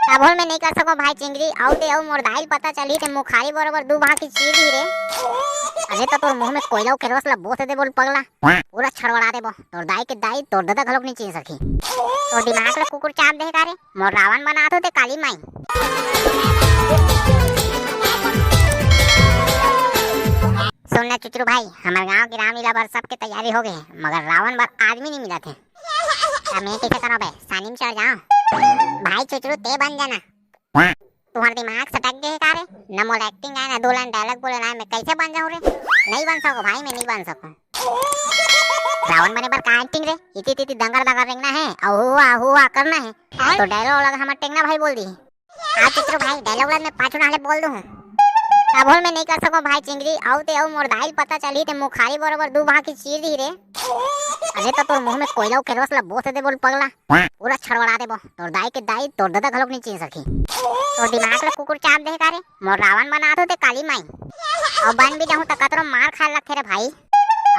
काबोल में नहीं कर सको भाई चिंगरी आउ ते आउ मोर दाइल पता चली ते मुखारी बरोबर दू भाग की चीज ही रे। अरे तो तोर मुंह में कोयला के रस ला बोस दे बोल पगला पूरा छड़वड़ा देबो तोर दाई के दाई तोर दादा घलोक नहीं चीन सकी तोर दिमाग ला कुकुर चाप दे का रे मोर रावण बना दो ते काली माई। सुनना चुचरू भाई हमारे गांव की रामलीला बर सबके तैयारी हो गई मगर रावण बर आदमी नहीं मिला थे। मैं कैसे करो बे सानी में चढ़ जाओ भाई चुचरू ते बन जाना तुम्हारा दिमाग सटक गए का रे न मोल एक्टिंग है ना दो लाइन डायलॉग बोले ना मैं कैसे बन जाऊं रे नहीं बन सको भाई मैं नहीं बन सकूं। रावण बने पर का एक्टिंग रे इति इति दंगर दंगर रेंगना है हुआ करना है तो डायलॉग लगा हमारा टेंगना भाई बोल दी आ चित्रू भाई डायलॉग मैं पांचों नाले बोल दूं काबोल में नहीं कर सको भाई चिंगरी आउ ते आउ मोर दाइल पता चली ते मुखारी बरोबर दू भाग की चीज ही रे। अरे तो तोर मुंह में कोयला के रस ला बोस दे बोल पगला पूरा छड़वड़ा देबो तोर दाई के दाई तोर दादा घलोक नहीं चीन सकी तोर दिमाग ला कुकुर चाप दे का रे मोर रावण बना दो ते काली माई और बन भी जाऊं त कतरो मार खा लखे रे भाई।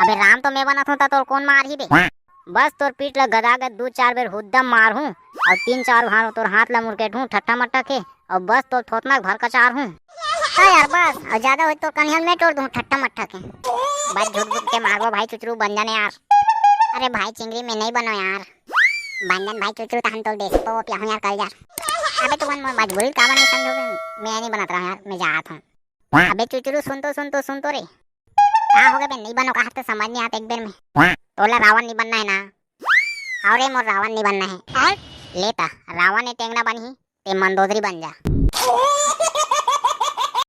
अबे राम तो मैं बनत हूं त तोर कौन मार ही बे बस तोर पीठ ला गदागद दो चार बेर हुद्दम मार हूं और तीन चार भार तोर हाथ ला मुरकेट हूं ठट्ठा मट्टा के और बस तोर थोतना भर कचार हूं यार बस और ज्यादा हो तो कन्हैया में तोड़ दूं ठट्टा मट्ठा के बस झूठ झूठ के मारो भाई चुचरू बन जाने यार। अरे भाई चिंगरी में नहीं बनो यार बंधन भाई चुचरू तहन तो देख तो क्या हूं यार कल यार। अबे तुम मजबूरी कावन नहीं समझोगे मैं नहीं बनत रहा यार मैं जात हूं। अबे चुचरू सुन तो रे का हो गए बे नहीं बनो कहा तो समझ नहीं आता एक बेर में तोला रावण नहीं बनना है ना और मोर रावण नहीं बनना है लेता रावण ने टेंगना बनी ते मंदोदरी बन जा।